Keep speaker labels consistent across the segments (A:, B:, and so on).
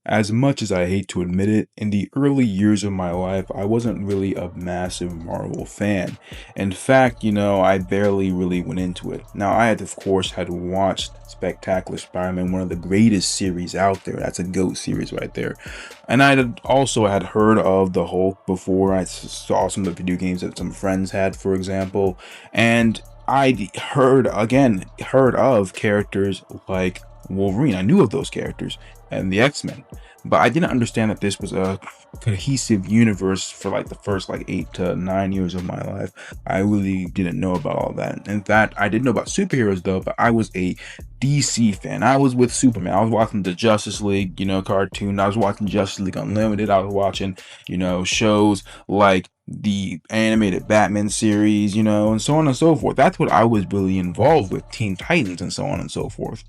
A: As much as I hate to admit it, in the early years of my life, I wasn't really a massive Marvel fan. In fact, I barely really went into it. Now, I had, of course, had watched Spectacular Spider-Man, one of the greatest series out there. That's a GOAT series right there. And I had also had heard of the Hulk before. I saw some of the video games that some friends had, for example. And I heard of characters like Wolverine. I knew of those characters and the X-Men, but I didn't understand that this was a cohesive universe for like the first like 8 to 9 years of my life. I really didn't know about all that. In fact, I did know about superheroes though, but I was a DC fan. I was with Superman. I was watching the Justice League, cartoon. I was watching Justice League Unlimited. I was watching, shows like the animated Batman series, and so on and so forth. That's what I was really involved with, Teen Titans and so on and so forth.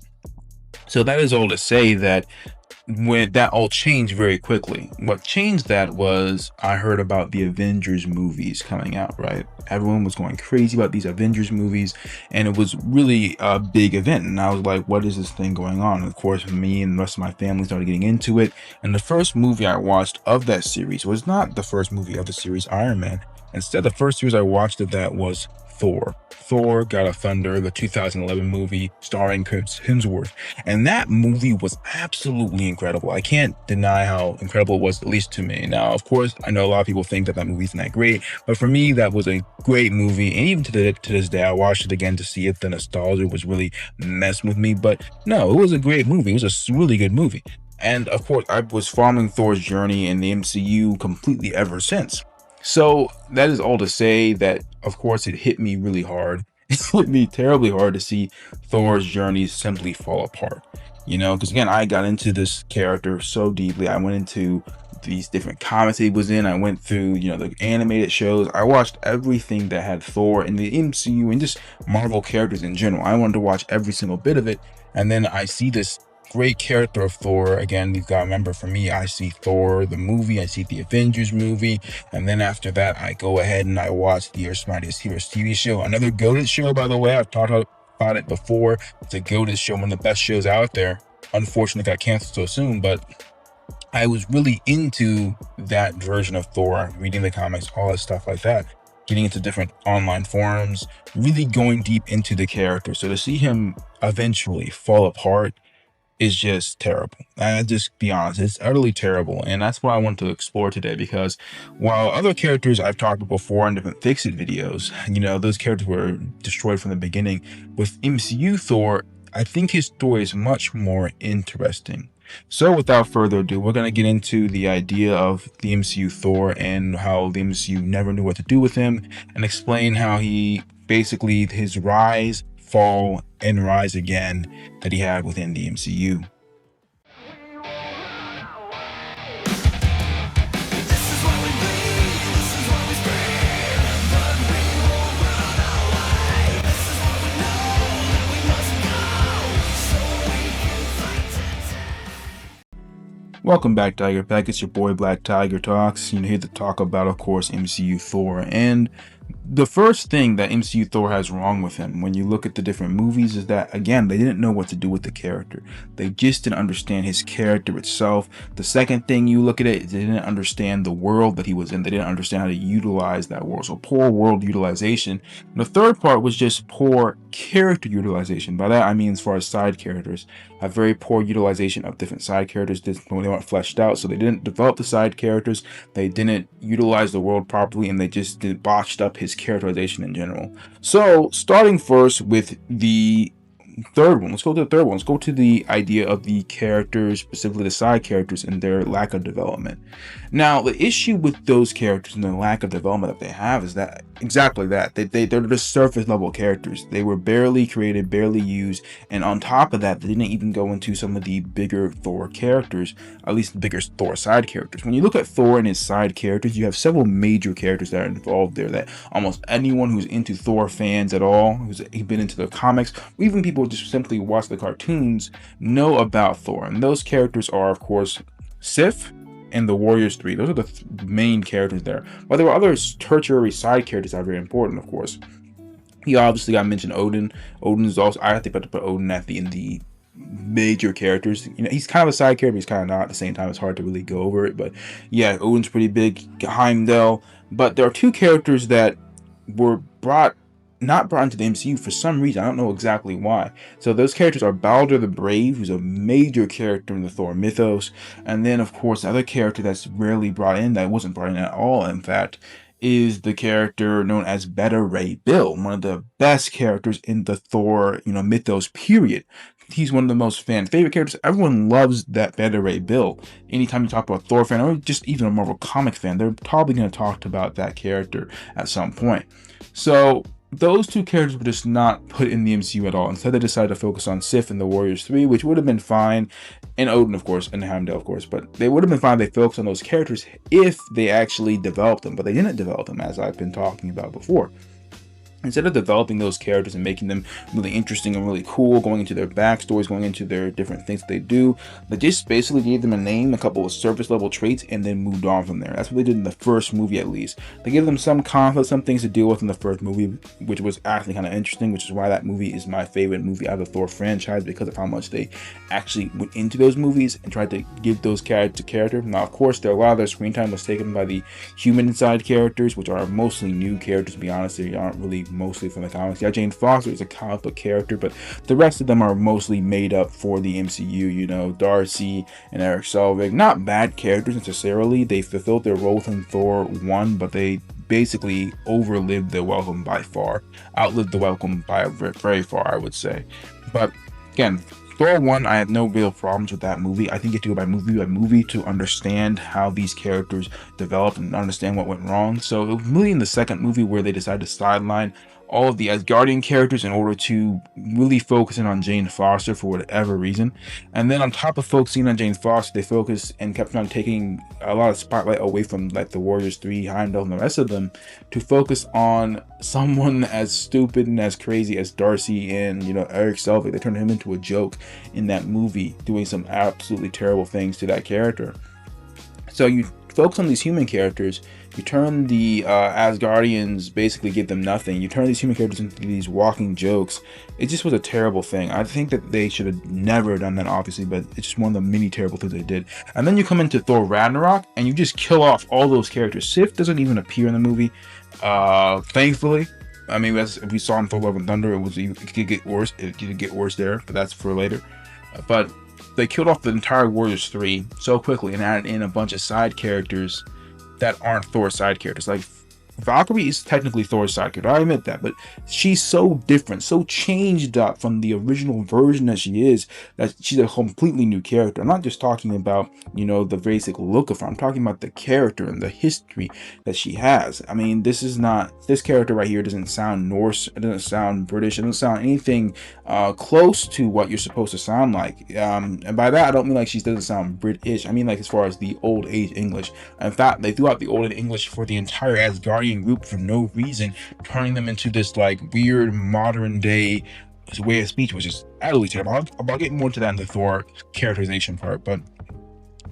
A: So that is all to say that when that all changed very quickly. What changed that was I heard about the Avengers movies coming out, right? Everyone was going crazy about these Avengers movies, and it was really a big event. And I was like, what is this thing going on? And of course, me and the rest of my family started getting into it. And the first movie I watched of that series was not the first movie of the series, Iron Man. Instead, the first series I watched of that was Thor. Thor God of Thunder, the 2011 movie starring Chris Hemsworth. And that movie was absolutely incredible. I can't deny how incredible it was, at least to me. Now, of course, I know a lot of people think that that movie isn't that great, but for me, that was a great movie. And even to this day, I watched it again to see if the nostalgia was really messing with me. But no, it was a great movie. It was a really good movie. And of course, I was following Thor's journey in the MCU completely ever since. So that is all to say that, of course, it hit me really hard. It hit me terribly hard to see Thor's journey simply fall apart. Because again, I got into this character so deeply. I went into these different comics he was in. I went through, the animated shows. I watched everything that had Thor in the MCU and just Marvel characters in general. I wanted to watch every single bit of it. And then I see this great character of Thor. Again, you've got to remember, for me, I see Thor the movie, I see the Avengers movie, and then after that I go ahead and I watch the Earth's Mightiest Heroes TV show, another goated show, by the way. I've talked about it before. It's a goated show, one of the best shows out there. Unfortunately got canceled so soon, but I was really into that version of Thor, reading the comics, all that stuff like that, getting into different online forums, really going deep into the character. So to see him eventually fall apart is just terrible. I just be honest, it's utterly terrible. And that's what I want to explore today, because while other characters I've talked about before in different fix-it videos, those characters were destroyed from the beginning. With MCU Thor, I think his story is much more interesting. So without further ado, we're going to get into the idea of the MCU Thor and how the MCU never knew what to do with him, and explain how he basically, his rise, fall, and rise again that he had within the MCU. Welcome back, Tiger Pack. It's your boy Black Tiger Talks. Here to talk about, of course, MCU Thor. And the first thing that MCU Thor has wrong with him, when you look at the different movies, is that, again, they didn't know what to do with the character. They just didn't understand his character itself. The second thing you look at it, they didn't understand the world that he was in. They didn't understand how to utilize that world. So poor world utilization. And the third part was just poor character utilization. By that, I mean as far as side characters. A very poor utilization of different side characters when they weren't fleshed out. So they didn't develop the side characters. They didn't utilize the world properly, and they just botched up his characterization in general. So starting first with the third one, let's go to the third one. Let's go to the idea of the characters, specifically the side characters, and their lack of development. Now, the issue with those characters and the lack of development that they have is that exactly that they're just surface level characters. They were barely created, barely used, and on top of that, they didn't even go into some of the bigger Thor characters, at least the bigger Thor side characters. When you look at Thor and his side characters, you have several major characters that are involved there that almost anyone who's into Thor fans at all, who's been into the comics, or even people who just simply watch the cartoons, know about Thor. And those characters are, of course, Sif and the Warriors 3. Those are the main characters there. But there were other tertiary side characters that are very important, of course. He obviously got mentioned Odin. Odin is also, I think, about to put Odin at in the major characters. You know, he's kind of a side character, but he's kind of not at the same time. It's hard to really go over it, but yeah, Odin's pretty big, Heimdall. But there are two characters that were not brought into the MCU for some reason. I don't know exactly why. So those characters are Balder the Brave, who's a major character in the Thor mythos, and then of course the other character that's rarely brought in, that wasn't brought in at all, in fact, is the character known as Beta Ray Bill, one of the best characters in the Thor, mythos period. He's one of the most fan favorite characters. Everyone loves that Beta Ray Bill. Anytime you talk about a Thor fan or just even a Marvel comic fan, they're probably going to talk about that character at some point. So those two characters were just not put in the MCU at all. Instead, they decided to focus on Sif and the Warriors 3, which would have been fine, and Odin, of course, and Heimdall, of course, but they would have been fine if they focused on those characters if they actually developed them, but they didn't develop them, as I've been talking about before. Instead of developing those characters and making them really interesting and really cool, going into their backstories, going into their different things that they do, they just basically gave them a name, a couple of surface level traits, and then moved on from there. That's what they did in the first movie, at least. They gave them some conflict, some things to deal with in the first movie, which was actually kind of interesting, which is why that movie is my favorite movie out of the Thor franchise, because of how much they actually went into those movies and tried to give those characters character. Now, of course, a lot of their screen time was taken by the human side characters, which are mostly new characters, to be honest. They aren't really mostly from the comics. Yeah, Jane Foster is a comic book character, but the rest of them are mostly made up for the MCU. Darcy and Eric Selvig, not bad characters necessarily. They fulfilled their role in Thor 1, but they basically overlived their welcome by far, outlived the welcome by very far, I would say. But again, Thor 1, I have no real problems with that movie. I think you have to go by movie to understand how these characters developed and understand what went wrong. So it was really in the second movie where they decided to sideline all of the Asgardian characters in order to really focus in on Jane Foster for whatever reason. And then on top of focusing on Jane Foster, they focused and kept on taking a lot of spotlight away from like the Warriors 3, Heimdall, and the rest of them to focus on someone as stupid and as crazy as Darcy and, Eric Selvig. They turned him into a joke in that movie, doing some absolutely terrible things to that character. So you focus on these human characters, you turn the Asgardians, basically give them nothing. You turn these human characters into these walking jokes. It just was a terrible thing. I think that they should have never done that, obviously, but it's just one of the many terrible things they did. And then you come into Thor Ragnarok, and you just kill off all those characters. Sif doesn't even appear in the movie, thankfully. I mean, as we saw in Thor Love and Thunder, it could get worse. It could get worse there, but that's for later. But they killed off the entire Warriors 3 so quickly and added in a bunch of side characters that aren't Thor's side characters. Like Valkyrie is technically Thor's side character, I admit that, but she's so different, so changed up from the original version that she is, that she's a completely new character. I'm not just talking about, the basic look of her. I'm talking about the character and the history that she has. I mean, this character right here doesn't sound Norse, it doesn't sound British, it doesn't sound anything close to what you're supposed to sound like. And by that, I don't mean like she doesn't sound British. I mean like as far as the old age English. In fact, they threw out the old English for the entire Asgardian group for no reason, turning them into this like weird modern day way of speech, which is utterly terrible. I'll get more to that in the Thor characterization part, but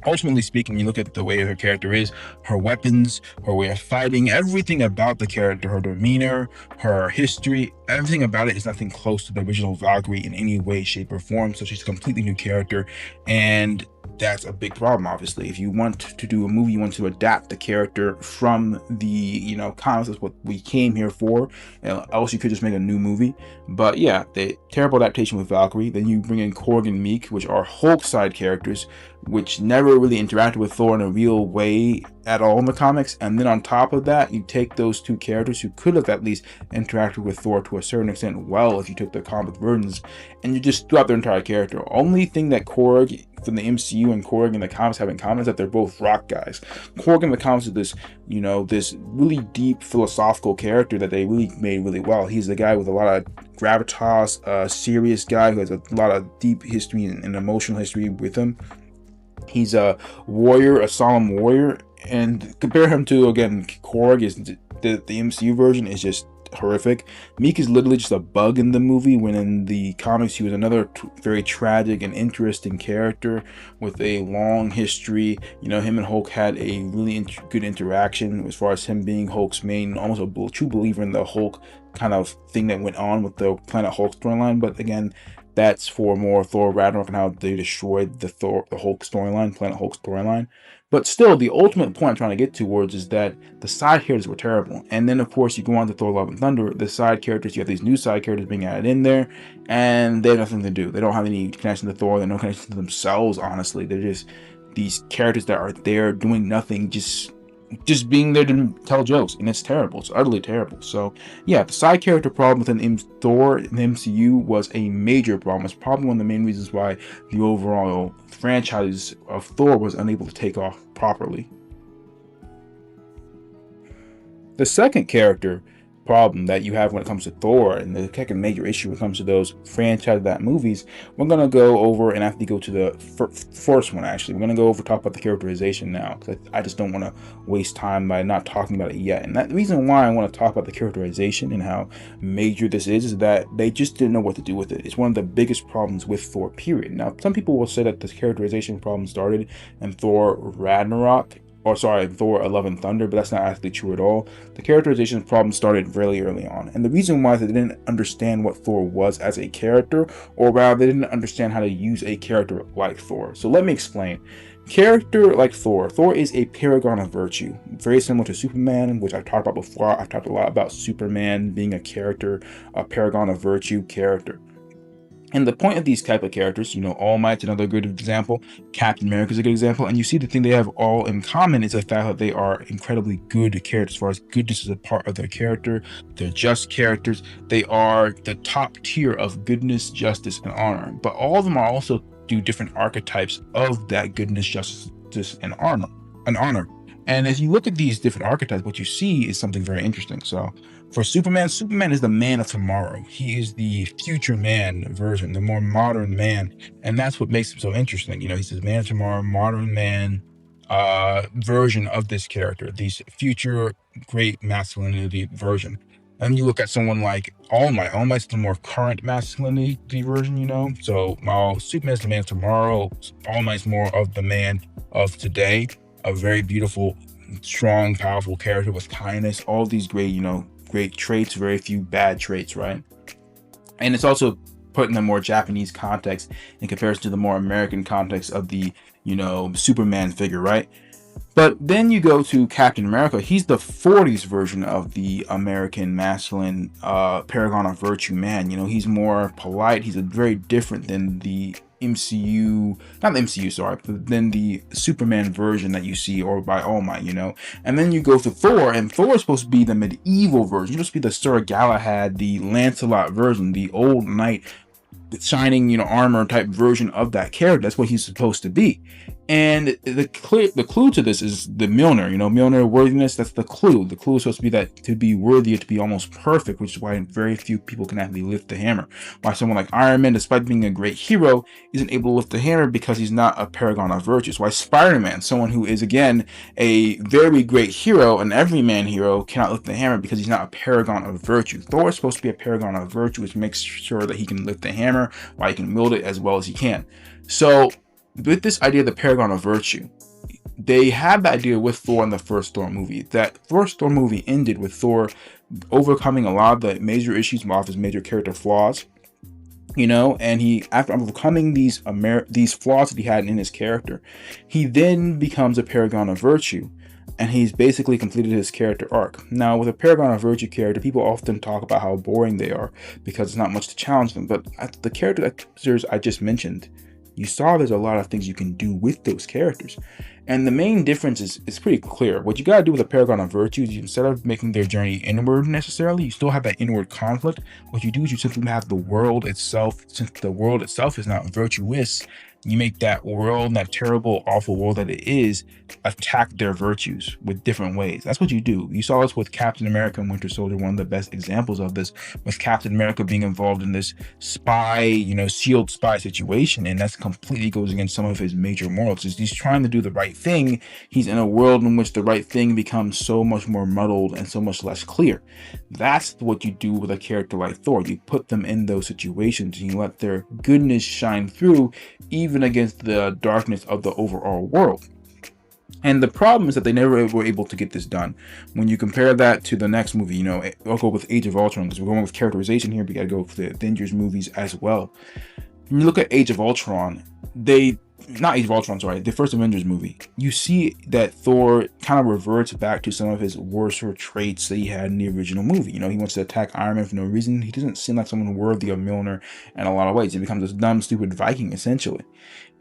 A: ultimately speaking, you look at the way her character is, her weapons, her way of fighting, everything about the character, her demeanor, her history, everything about it is nothing close to the original Valkyrie in any way, shape, or form. So she's a completely new character, and that's a big problem, obviously. If you want to do a movie, you want to adapt the character from the, comics. That's what we came here for. Else you could just make a new movie. But yeah, the terrible adaptation with Valkyrie. Then you bring in Korg and Meek, which are Hulk side characters, which never really interacted with Thor in a real way at all in the comics. And then on top of that, you take those two characters who could have at least interacted with Thor to a certain extent well if you took their comic versions, and you just threw out their entire character. Only thing that Korg from the MCU and Korg in the comics have in common is that they're both rock guys. Korg in the comics is this, this really deep philosophical character that they really made really well. He's the guy with a lot of gravitas, a serious guy who has a lot of deep history and emotional history with him. He's a warrior, a solemn warrior, and compare him to, again, Korg is the MCU version is just horrific. Meek is literally just a bug in the movie, when in the comics he was another very tragic and interesting character with a long history. Him and Hulk had a really good interaction as far as him being Hulk's main, almost a true believer in the Hulk kind of thing that went on with the Planet Hulk storyline. But again, That's for more Thor Ragnarok and how they destroyed the Hulk storyline, Planet Hulk storyline. But still, the ultimate point I'm trying to get towards is that the side characters were terrible. And then, of course, you go on to Thor Love and Thunder, the side characters, you have these new side characters being added in there, and they have nothing to do. They don't have any connection to Thor, they have no connection to themselves, honestly. They're just these characters that are there doing nothing, just being there to tell jokes, and it's terrible. It's utterly terrible. So yeah, the side character problem within Thor in the MCU was a major problem. It's probably one of the main reasons why the overall franchise of Thor was unable to take off properly. The second character problem that you have when it comes to Thor, and the second major issue when it comes to those franchise that movies, we're gonna go over, and after you go to the first one, actually, we're gonna go over talk about the characterization now, because I just don't want to waste time by not talking about it yet. And that the reason why I want to talk about the characterization and how major this is that they just didn't know what to do with it. It's one of the biggest problems with Thor, period. Now, some people will say that this characterization problem started in Thor Ragnarok, or sorry, Thor Love and Thunder, but that's not actually true at all. The characterization problem started really early on. And the reason why is they didn't understand what Thor was as a character, or rather, they didn't understand how to use a character like Thor. So let me explain. Character like Thor is a paragon of virtue. Very similar to Superman, which I've talked about before. I've talked a lot about Superman being a character, a paragon of virtue character. And the point of these type of characters, All Might's another good example, Captain America's a good example, and you see the thing they have all in common is the fact that they are incredibly good characters. As far as goodness is a part of their character, they're just characters. They are the top tier of goodness, justice, and honor. But all of them are also do different archetypes of that goodness, justice, and honor. And as you look at these different archetypes, what you see is something very interesting. So for Superman is the man of tomorrow. He is the future man version, the more modern man. And that's what makes him so interesting. He's the man of tomorrow, modern man version of this character, these future great masculinity version. And you look at someone like All Might. All Might's the more current masculinity version, So while Superman's the man of tomorrow, All Might's more of the man of today. A very beautiful, strong, powerful character with kindness. All these great, great traits, very few bad traits, right? And it's also put in a more Japanese context in comparison to the more American context of the, Superman figure, right? But then you go to Captain America. He's the 40s version of the American masculine paragon of virtue man. He's more polite. He's very different than the MCU, not the MCU, sorry, but then the Superman version that you see, or by All Might, And then you go to Thor, and Thor is supposed to be the medieval version. He's supposed to be the Sir Galahad, the Lancelot version, the old knight, shining, armor type version of that character. That's what he's supposed to be. And the clue to this is the Mjolnir, Mjolnir worthiness. That's the clue. The clue is supposed to be that to be worthy, to be almost perfect, which is why very few people can actually lift the hammer. Why someone like Iron Man, despite being a great hero, isn't able to lift the hammer because he's not a paragon of virtues. Why Spider-Man, someone who is again a very great hero, an everyman hero, cannot lift the hammer because he's not a paragon of virtue. Thor is supposed to be a paragon of virtue, which makes sure that he can lift the hammer, why he can wield it as well as he can. So with this idea of the paragon of virtue, they had the idea with Thor in the first Thor movie. That first Thor movie ended with Thor overcoming a lot of the major issues, a lot of his major character flaws, and he, after overcoming these flaws that he had in his character, he then becomes a paragon of virtue, and he's basically completed his character arc. Now, with a paragon of virtue character, people often talk about how boring they are because it's not much to challenge them, but the characters I just mentioned, you saw there's a lot of things you can do with those characters. And the main difference is pretty clear. What you got to do with a paragon of virtues, instead of making their journey inward necessarily, you still have that inward conflict. What you do is you simply have the world itself. Since the world itself is not virtuous, you make that world, that terrible, awful world that it is, attack their virtues with different ways. That's what you do. You saw this with Captain America and Winter Soldier, one of the best examples of this, with Captain America being involved in this spy, shield spy situation, and that completely goes against some of his major morals. He's trying to do the right thing. He's in a world in which the right thing becomes so much more muddled and so much less clear. That's what you do with a character like Thor. You put them in those situations and you let their goodness shine through, even against the darkness of the overall world. And the problem is that they never were able to get this done. When you compare that to the next movie, I'll go with Age of Ultron because we're going with characterization here. We got to go for the Avengers movies as well. When you look at Age of Ultron, not Age of Ultron, sorry, the first Avengers movie, you see that Thor kind of reverts back to some of his worst traits that he had in the original movie. You know, he wants to attack Iron Man for no reason. He doesn't seem like someone worthy of Mjolnir in a lot of ways. He becomes this dumb, stupid Viking, essentially.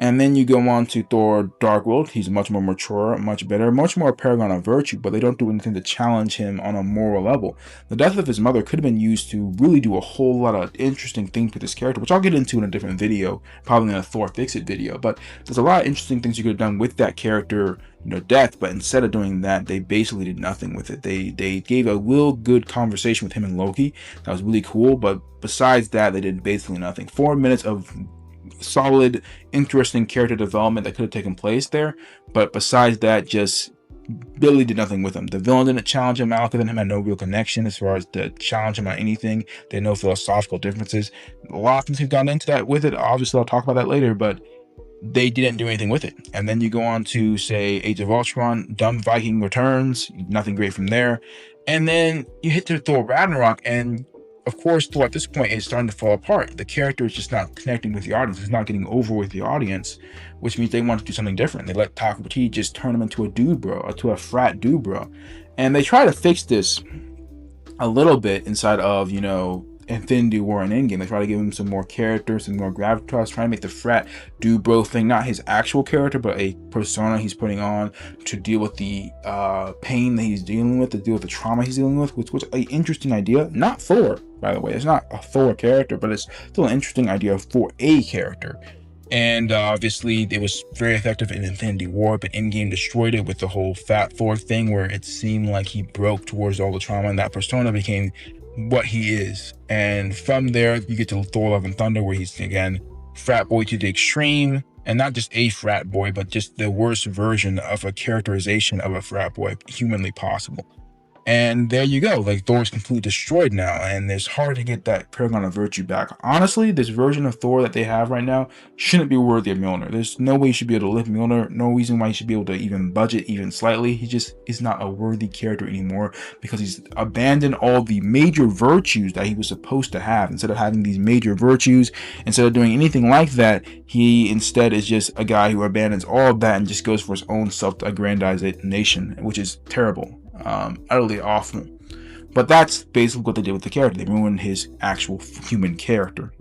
A: And then you go on to Thor Dark World. He's much more mature, much better, much more a paragon of virtue, but they don't do anything to challenge him on a moral level. The death of his mother could have been used to really do a whole lot of interesting things with this character, which I'll get into in a different video, probably in a Thor Fix It video. But there's a lot of interesting things you could have done with that character, death, but instead of doing that, they basically did nothing with it. They gave a real good conversation with him and Loki. That was really cool, but besides that, they did basically nothing. 4 minutes of solid, interesting character development that could have taken place there, but besides that, just Billy did nothing with him. The villain didn't challenge him. Malekith and him had no real connection as far as to challenge him on anything. They had no philosophical differences. A lot of things have gone into that with it. Obviously, I'll talk about that later, but they didn't do anything with it. And then you go on to, say, Age of Ultron, dumb Viking returns, nothing great from there. And then you hit to Thor Ragnarok, and of course, Thor at this point is starting to fall apart. The character is just not connecting with the audience. It's not getting over with the audience, which means they want to do something different. They let Taika Waititi just turn him into a dude bro, or to a frat dude bro. And they try to fix this a little bit inside of, Infinity War and Endgame. They try to give him some more character, some more gravitas, trying to make the frat dude bro thing not his actual character, but a persona he's putting on to deal with the pain that he's dealing with, to deal with the trauma he's dealing with, which was an interesting idea. Not Thor, by the way. It's not a Thor character, but it's still an interesting idea for a character. And obviously, it was very effective in Infinity War, but Endgame destroyed it with the whole Fat Thor thing, where it seemed like he broke towards all the trauma, and that persona became what he is. And from there, you get to Thor Love and Thunder, where he's, again, frat boy to the extreme, and not just a frat boy, but just the worst version of a characterization of a frat boy humanly possible. And there you go, like, Thor's completely destroyed now, and it's hard to get that paragon of virtue back. Honestly, this version of Thor that they have right now shouldn't be worthy of Mjolnir. There's no way he should be able to lift Mjolnir, no reason why he should be able to even budget even slightly. He just is not a worthy character anymore, because he's abandoned all the major virtues that he was supposed to have. Instead of having these major virtues, instead of doing anything like that, he instead is just a guy who abandons all of that and just goes for his own self-aggrandization, which is terrible. Utterly awful. But that's basically what they did with the character. They ruined his actual human character.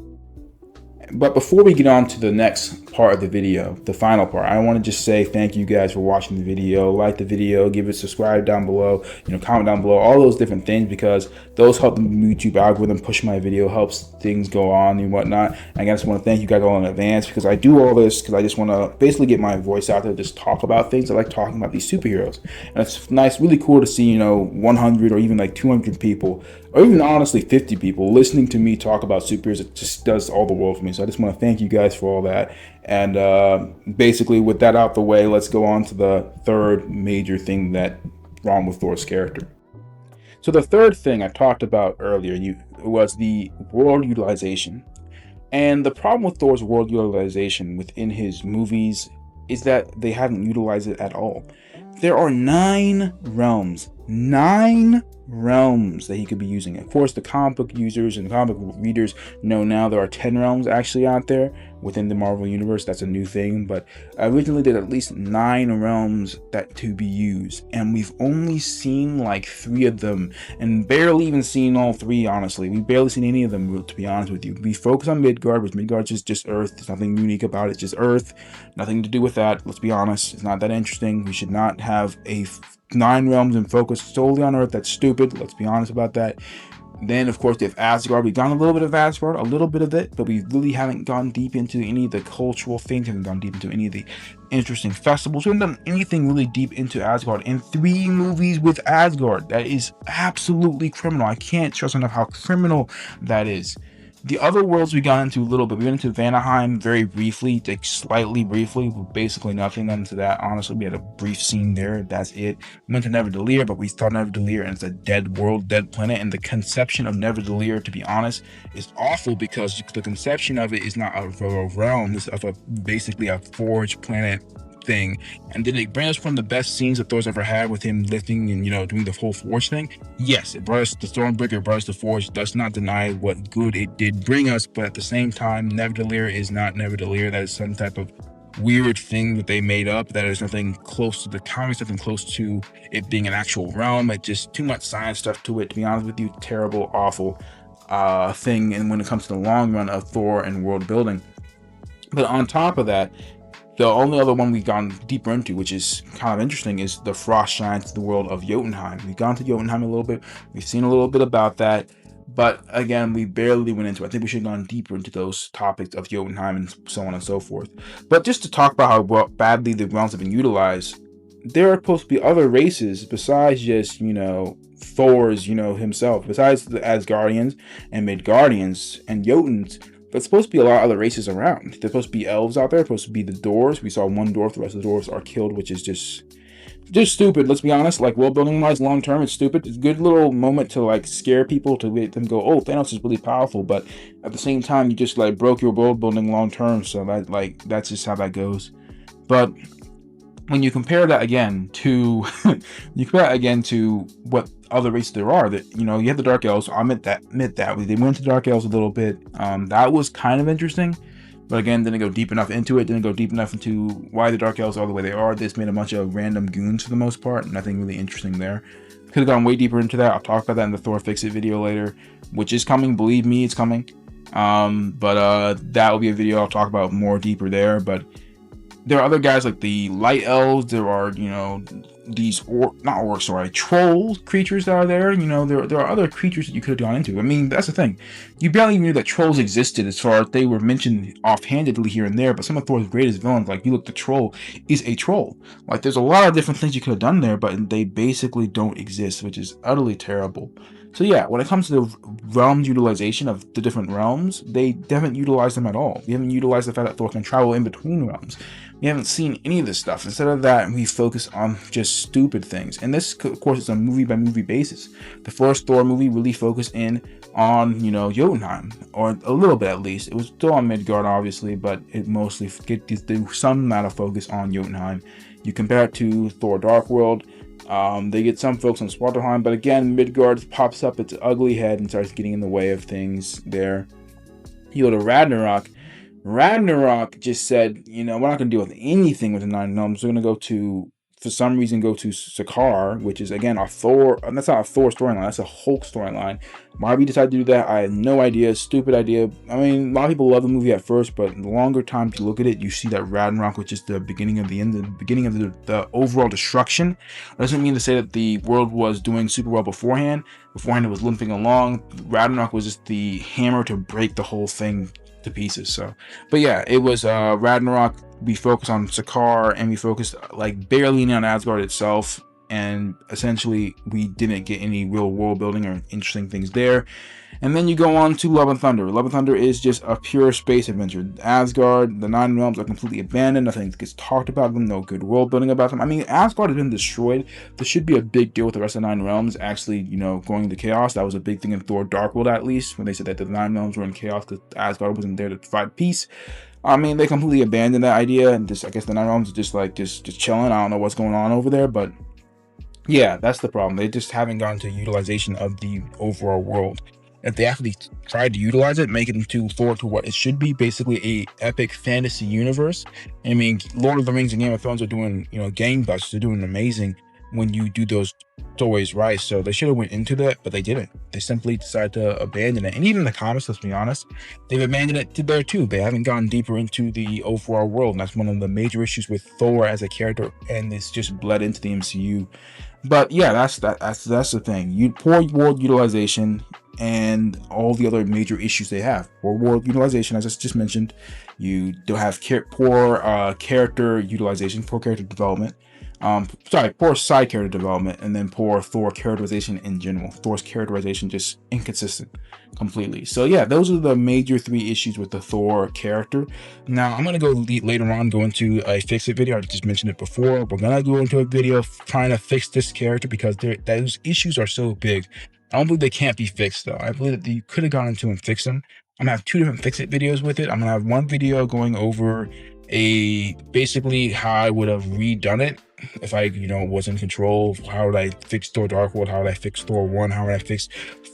A: But before we get on to the next part of the video, the final part, I want to just say thank you guys for watching the video. Like the video, give it, subscribe down below, comment down below, all those different things, because those help the YouTube algorithm push my video, helps things go on and whatnot. And I just want to thank you guys all in advance, because I do all this because I just want to basically get my voice out there, just talk about things. I like talking about these superheroes. And it's nice, really cool to see, 100 or even like 200 people, or even honestly 50 people listening to me talk about superheroes. It just does all the world for me. So I just want to thank you guys for all that. And basically, with that out the way, let's go on to the third major thing that wrong with Thor's character. So the third thing I talked about earlier was the world utilization. And the problem with Thor's world utilization within his movies is that they haven't utilized it at all. There are 9 realms that he could be using. Of course, the comic book users and comic book readers know now there are 10 realms actually out there within the Marvel universe. That's a new thing, but originally there at least 9 realms that to be used, and we've only seen like 3 of them, and barely even seen all 3. Honestly, we've barely seen any of them, to be honest with you. We focus on Midgard, which Midgard's just Earth. There's nothing unique about it. It's just Earth, nothing to do with that. Let's be honest, it's not that interesting. We should not have a 9 realms and focus solely on Earth. That's stupid. Let's be honest about that. Then, of course, they have Asgard. We've gone a little bit of Asgard, a little bit of it, but we really haven't gone deep into any of the cultural things, haven't gone deep into any of the interesting festivals. We haven't done anything really deep into Asgard in 3 movies with Asgard. That is absolutely criminal. I can't stress enough how criminal that is. The other worlds we got into a little bit. We went into Vanaheim very briefly, like slightly briefly, basically nothing into that. Honestly, we had a brief scene there. That's it. We went to Neverdelir, but we saw Neverdelir and it's a dead world, dead planet. And the conception of Neverdelir, to be honest, is awful, because the conception of it is not of a realm. It's of basically a forged planet thing. And did it bring us one of the best scenes that Thor's ever had with him lifting and, doing the whole Forge thing? Yes, it brought us the Stormbreaker, it brought us the Forge. Does not deny what good it did bring us, but at the same time, Neverdelir is not Neverdelir. That is some type of weird thing that they made up. That is nothing close to the comics, nothing close to it being an actual realm. It's just too much science stuff to it, to be honest with you. Terrible, awful thing. And when it comes to the long run of Thor and world building. But on top of that, the only other one we've gone deeper into, which is kind of interesting, is the Frost Giants, the world of Jotunheim. We've gone to Jotunheim a little bit. We've seen a little bit about that. But again, we barely went into it. I think we should have gone deeper into those topics of Jotunheim and so on and so forth. But just to talk about how badly the realms have been utilized, there are supposed to be other races besides just, Thor's, himself. Besides the Asgardians and Midgardians and Jotuns, there's supposed to be a lot of other races around. There's supposed to be elves out there. There's supposed to be the dwarves. We saw one dwarf. The rest of the dwarves are killed, which is just stupid. Let's be honest. Like, world building wise, long term, it's stupid. It's a good little moment to like scare people, to make them go, "Oh, Thanos is really powerful." But at the same time, you just like broke your world building long term. So that's just how that goes. But when you compare that again to what other races there are, that you have the Dark Elves. I'll admit that they went to Dark Elves a little bit. That was kind of interesting, but again, didn't go deep enough into it. Didn't go deep enough into why the Dark Elves are the way they are. They just made a bunch of random goons for the most part. Nothing really interesting there. Could have gone way deeper into that. I'll talk about that in the Thor Fix It video later, which is coming. Believe me, it's coming. But that will be a video I'll talk about more deeper there. But there are other guys like the Light Elves. There are, these troll creatures that are there. There are other creatures that you could have gone into. I mean, that's the thing. You barely knew that trolls existed, as far as they were mentioned offhandedly here and there. But some of Thor's greatest villains, like you look, the troll is a troll. Like, there's a lot of different things you could have done there, but they basically don't exist, which is utterly terrible. So yeah, when it comes to the realms utilization of the different realms, they haven't utilized them at all. We haven't utilized the fact that Thor can travel in between realms. We haven't seen any of this stuff. Instead of that, we focus on just stupid things. And this, of course, is a movie-by-movie basis. The first Thor movie really focused in on, Jotunheim, or a little bit at least. It was still on Midgard, obviously, but it mostly did some amount of focus on Jotunheim. You compare it to Thor Dark World, they get some folks on Svartalheim, but again, Midgard pops up its ugly head and starts getting in the way of things there. You go to Ragnarok. Ragnarok just said, we're not going to deal with anything with the Nine Realms. We're going to for some reason, go to Sakaar, which is, again, a Thor. That's not a Thor storyline. That's a Hulk storyline. Why we decided to do that, I have no idea. Stupid idea. I mean, a lot of people love the movie at first, but the longer time you look at it, you see that Ragnarok, which is the beginning of the end, the beginning of the overall destruction. That doesn't mean to say that the world was doing super well beforehand. Beforehand, it was limping along. Ragnarok was just the hammer to break the whole thing to pieces. So, but yeah, it was Ragnarok. We focused on Sakaar, and we focused like barely on Asgard itself, and essentially we didn't get any real world building or interesting things there. And then you go on to Love and Thunder. Love and Thunder is just a pure space adventure. Asgard, the Nine Realms are completely abandoned. Nothing gets talked about them. No good world building about them. I mean, Asgard has been destroyed. There should be a big deal with the rest of the Nine Realms actually, going into chaos. That was a big thing in Thor Dark World, at least, when they said that the Nine Realms were in chaos because Asgard wasn't there to provide peace. I mean, they completely abandoned that idea, and I guess the Nine Realms are just chilling. I don't know what's going on over there, but yeah, that's the problem. They just haven't gotten to utilization of the overall world. If they actually tried to utilize it, make it into Thor to what it should be, basically a epic fantasy universe. I mean, Lord of the Rings and Game of Thrones are doing, gangbusters. They're doing amazing when you do those stories right. So they should have went into that, but they didn't. They simply decided to abandon it. And even the comics, let's be honest, they've abandoned it to there too. They haven't gone deeper into the overall world. And that's one of the major issues with Thor as a character, and it's just bled into the MCU. But yeah, that's the thing. Poor world utilization and all the other major issues they have. Poor world utilization, as I just mentioned. You don't have poor character utilization, poor character development. Poor side character development, and then poor Thor characterization in general. Thor's characterization just inconsistent completely. So yeah, those are the major three issues with the Thor character. Now I'm gonna go later on go into a fix it video. I just mentioned it before. We're gonna go into a video trying to fix this character because those issues are so big. I don't believe they can't be fixed though. I believe that you could have gone into and fixed them. I'm gonna have two different fix it videos with it. I'm gonna have one video going over basically how I would have redone it if I, was in control. How would I fix Thor Dark World? How would I fix Thor 1? How would I fix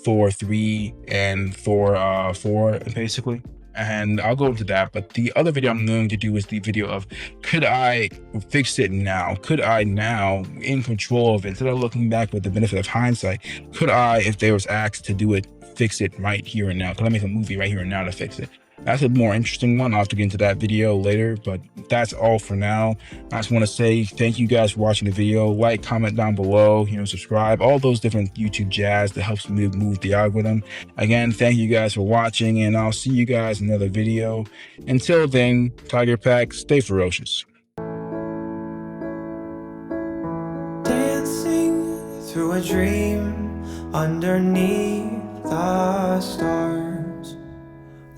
A: Thor 3 and Thor 4, basically? And I'll go into that. But the other video I'm going to do is the video of, could I fix it now? Could I now, in control of it, instead of looking back with the benefit of hindsight, could I, if they was asked to do it, fix it right here and now? Could I make a movie right here and now to fix it? That's a more interesting one. I'll have to get into that video later, but that's all for now. I just want to say thank you guys for watching the video. Like, comment down below, subscribe, all those different YouTube jazz that helps me move the algorithm. Again, thank you guys for watching, and I'll see you guys in another video. Until then, Tiger Pack, stay ferocious.
B: Dancing through a dream underneath the stars,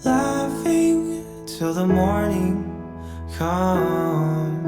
B: laughing till the morning comes.